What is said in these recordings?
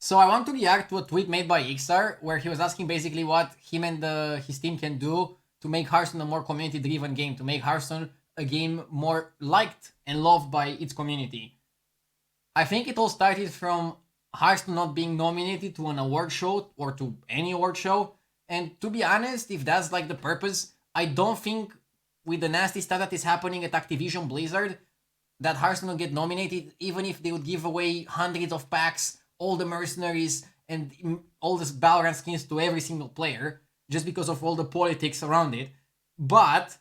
So I want to react to a tweet made by Ixar where he was asking basically what him and his team can do to make Hearthstone a more community-driven game, to make Hearthstone a game more liked and loved by its community. I think it all started from Hearthstone not being nominated to an award show or to any award show. And to be honest, if that's like the purpose, I don't think with the nasty stuff that is happening at Activision Blizzard that Hearthstone will get nominated, even if they would give away hundreds of packs, all the mercenaries, and all this Battlegrounds skins to every single player, just because of all the politics around it. But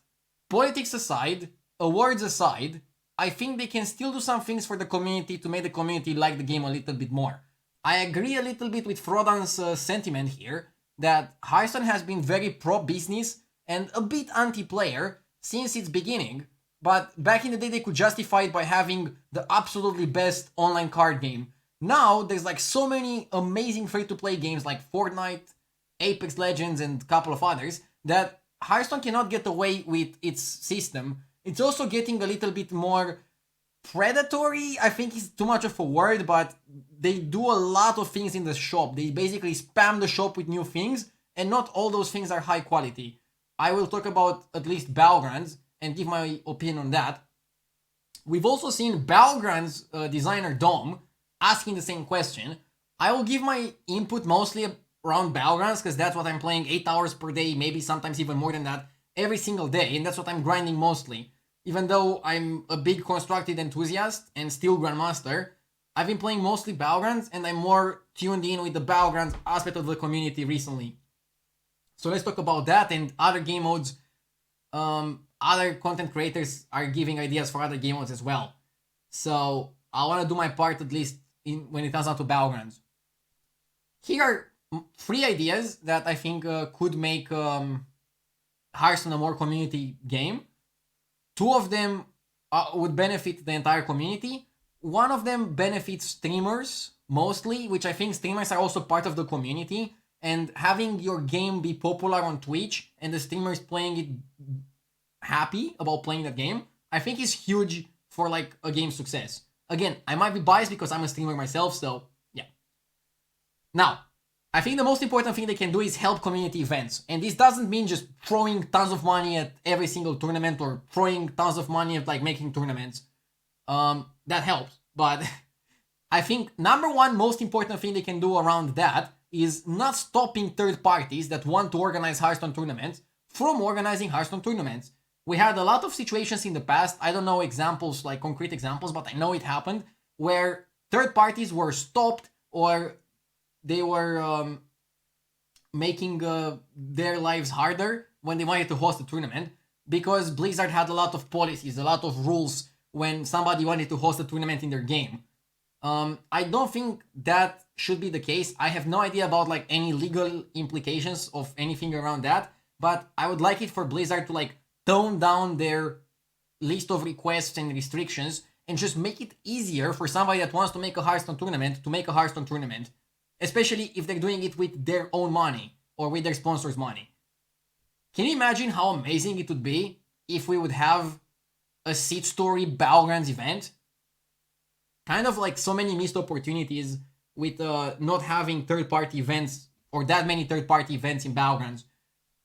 politics aside, awards aside, I think they can still do some things for the community to make the community like the game a little bit more. I agree a little bit with Frodan's sentiment here that Hearthstone has been very pro-business and a bit anti-player since its beginning, but back in the day they could justify it by having the absolutely best online card game. Now there's like so many amazing free-to-play games like Fortnite, Apex Legends, and a couple of others that Hearthstone cannot get away with its system. It's also getting a little bit more predatory, I think is too much of a word, but they do a lot of things in the shop. They basically spam the shop with new things, and not all those things are high quality. I will talk about at least Battlegrounds and give my opinion on that. We've also seen Battlegrounds designer Dom asking the same question. I will give my input mostly around Battlegrounds because that's what I'm playing 8 hours per day, maybe sometimes even more than that, every single day, and that's what I'm grinding mostly. Even though I'm a big constructed enthusiast and still Grandmaster, I've been playing mostly Battlegrounds and I'm more tuned in with the Battlegrounds aspect of the community recently. So let's talk about that and other game modes. Other content creators are giving ideas for other game modes as well. So I want to do my part at least when it comes down to Battlegrounds. Here are 3 ideas that I think could make Hearthstone a more community game. 2 of them would benefit the entire community. 1 of them benefits streamers mostly, which I think streamers are also part of the community. And having your game be popular on Twitch and the streamers playing it happy about playing that game, I think is huge for like a game's success. Again, I might be biased because I'm a streamer myself, so yeah. Now, I think the most important thing they can do is help community events. And this doesn't mean just throwing tons of money at every single tournament or throwing tons of money at like making tournaments. That helps. But I think number 1 most important thing they can do around that is not stopping third parties that want to organize Hearthstone tournaments from organizing Hearthstone tournaments. We had a lot of situations in the past, I don't know examples, like concrete examples, but I know it happened, where third parties were stopped or they were making their lives harder when they wanted to host a tournament because Blizzard had a lot of policies, a lot of rules when somebody wanted to host a tournament in their game. I don't think that should be the case. I have no idea about like any legal implications of anything around that, but I would like it for Blizzard to like tone down their list of requests and restrictions and just make it easier for somebody that wants to make a Hearthstone tournament to make a Hearthstone tournament. Especially if they're doing it with their own money or with their sponsors' money. Can you imagine how amazing it would be if we would have a seed story Battlegrounds event? Kind of like so many missed opportunities with not having third-party events or that many third-party events in Battlegrounds.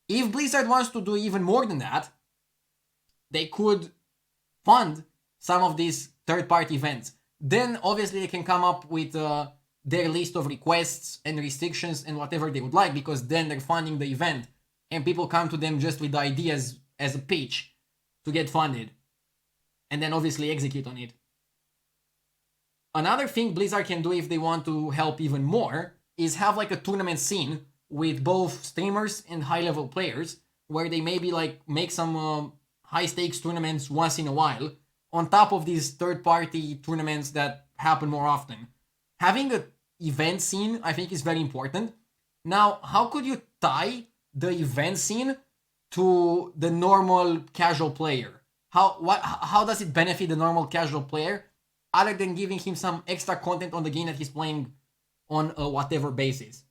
If Blizzard wants to do even more than that, they could fund some of these third-party events. Then obviously they can come up with their list of requests and restrictions and whatever they would like, because then they're funding the event and people come to them just with the ideas as a pitch to get funded and then obviously execute on it. Another thing Blizzard can do if they want to help even more is have like a tournament scene with both streamers and high-level players where they maybe like make some high-stakes tournaments once in a while on top of these third-party tournaments that happen more often. Having an event scene, I think, is very important. Now, how could you tie the event scene to the normal casual player? How does it benefit the normal casual player other than giving him some extra content on the game that he's playing on a whatever basis?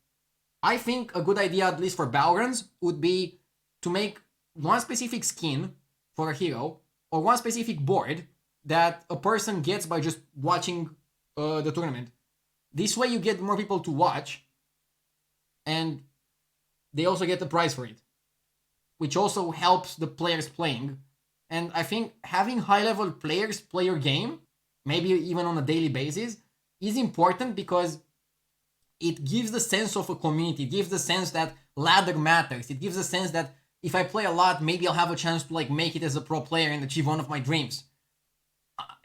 I think a good idea, at least for Battlegrounds, would be to make one specific skin for a hero or one specific board that a person gets by just watching the tournament. This way you get more people to watch, and they also get the prize for it, which also helps the players playing. And I think having high-level players play your game, maybe even on a daily basis, is important because it gives the sense of a community. It gives the sense that ladder matters. It gives the sense that if I play a lot, maybe I'll have a chance to like make it as a pro player and achieve one of my dreams.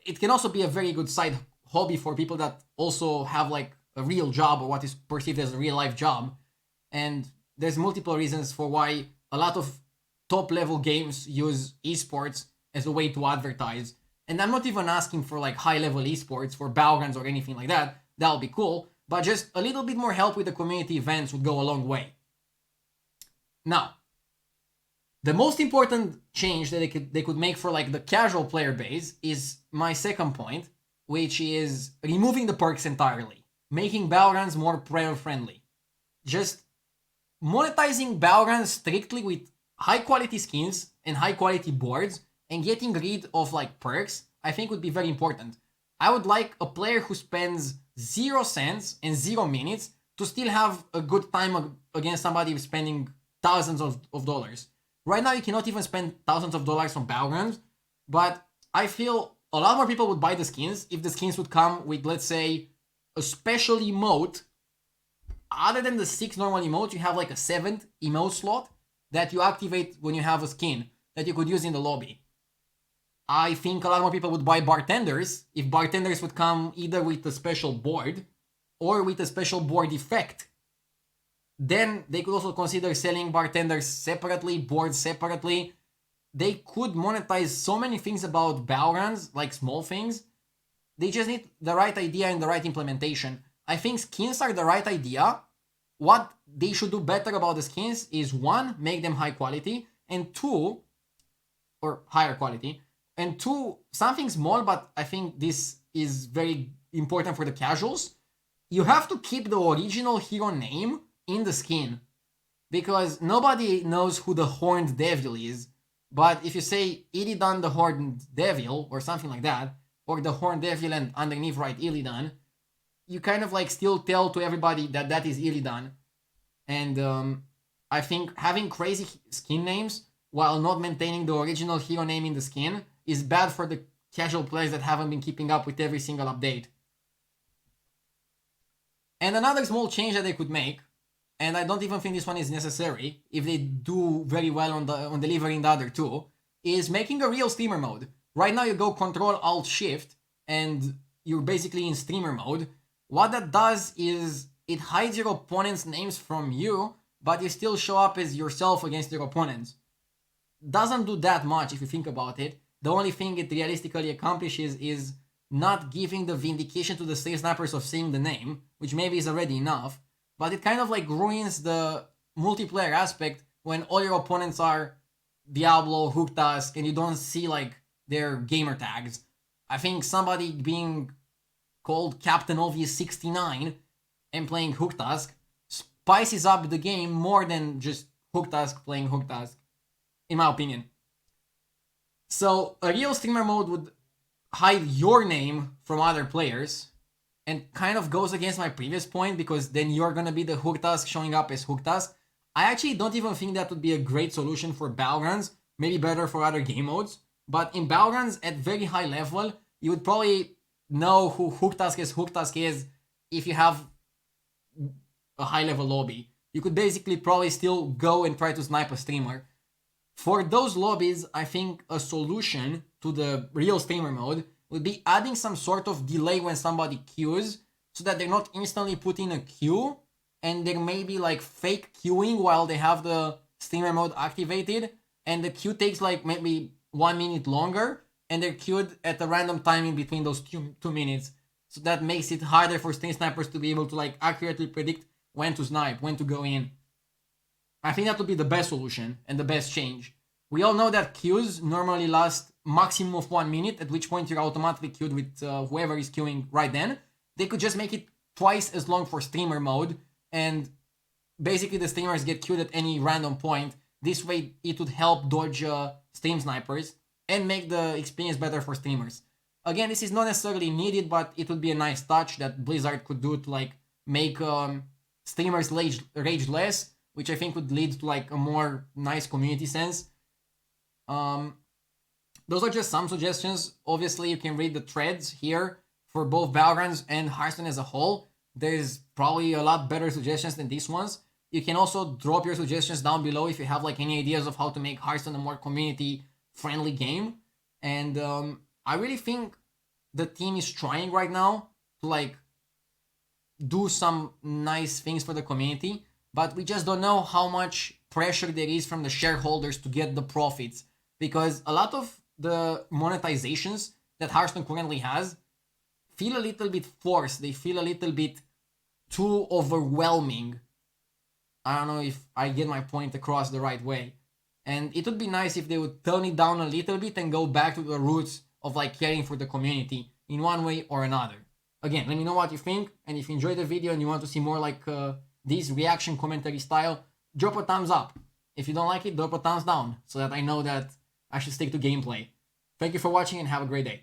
It can also be a very good side hobby for people that also have like a real job or what is perceived as a real life job. And there's multiple reasons for why a lot of top level games use esports as a way to advertise. And I'm not even asking for like high level esports for Battlegrounds or anything like that. That'll be cool. But just a little bit more help with the community events would go a long way. Now, the most important change that they could make for like the casual player base is my second point, which is removing the perks entirely, making Battlegrounds more player friendly. Just monetizing Battlegrounds strictly with high quality skins and high quality boards and getting rid of like perks, I think would be very important. I would like a player who spends 0 cents and 0 minutes to still have a good time against somebody who's spending thousands of dollars. Right now, you cannot even spend thousands of dollars on Battlegrounds, but I feel a lot more people would buy the skins if the skins would come with, let's say, a special emote. Other than the 6 normal emotes, you have like a 7th emote slot that you activate when you have a skin that you could use in the lobby. I think a lot more people would buy bartenders if bartenders would come either with a special board or with a special board effect. Then they could also consider selling bartenders separately, boards separately. They could monetize so many things about Battlegrounds, like small things. They just need the right idea and the right implementation. I think skins are the right idea. What they should do better about the skins is 1, make them high quality, and 2, or higher quality, and 2, something small, but I think this is very important for the casuals. You have to keep the original hero name in the skin, because nobody knows who the Horned Devil is. But if you say Illidan the Horned Devil or something like that, or the Horned Devil and underneath write Illidan, you kind of like still tell to everybody that that is Illidan. And I think having crazy skin names while not maintaining the original hero name in the skin is bad for the casual players that haven't been keeping up with every single update. And another small change that they could make, and I don't even think this one is necessary if they do very well on delivering the other two, is making a real streamer mode. Right now you go Control Alt Shift and you're basically in streamer mode. What that does is it hides your opponent's names from you, but you still show up as yourself against your opponents. Doesn't do that much if you think about it. The only thing it realistically accomplishes is not giving the vindication to the stream snipers of seeing the name, which maybe is already enough, but it kind of like ruins the multiplayer aspect when all your opponents are Diablo, Hooktask, and you don't see like their gamer tags. I think somebody being called Captain Obvious 69 and playing Hooktask spices up the game more than just Hooktask playing Hooktask, in my opinion. So a real streamer mode would hide your name from other players and kind of goes against my previous point, because then you're gonna be the Hooktask showing up as Hooktask. I actually don't even think that would be a great solution for Battlegrounds, maybe better for other game modes, but in Battlegrounds at very high level, you would probably know who Hooktask is if you have a high level lobby. You could basically probably still go and try to snipe a streamer. For those lobbies, I think a solution to the real streamer mode would be adding some sort of delay when somebody queues, so that they're not instantly put in a queue and there may be like fake queuing while they have the streamer mode activated, and the queue takes like maybe 1 minute longer and they're queued at a random time in between those 2 minutes. So that makes it harder for stream snipers to be able to like accurately predict when to snipe, when to go in. I think that would be the best solution and the best change. We all know that queues normally last maximum of 1 minute, at which point you're automatically queued with whoever is queuing right then. They could just make it twice as long for streamer mode, and basically the streamers get queued at any random point. This way it would help dodge stream snipers and make the experience better for streamers. Again, this is not necessarily needed, but it would be a nice touch that Blizzard could do to like make streamers rage less, which I think would lead to like a more nice community sense. Those are just some suggestions. Obviously, you can read the threads here for both Battlegrounds and Hearthstone as a whole. There's probably a lot better suggestions than these ones. You can also drop your suggestions down below if you have like any ideas of how to make Hearthstone a more community-friendly game. And I really think the team is trying right now to like do some nice things for the community, but we just don't know how much pressure there is from the shareholders to get the profits, because a lot of the monetizations that Hearthstone currently has feel a little bit forced. They feel a little bit too overwhelming. I don't know if I get my point across the right way. And it would be nice if they would tone it down a little bit and go back to the roots of like caring for the community in one way or another. Again, let me know what you think, and if you enjoyed the video and you want to see more like this reaction commentary style, drop a thumbs up. If you don't like it, drop a thumbs down so that I know that I should stick to gameplay. Thank you for watching and have a great day.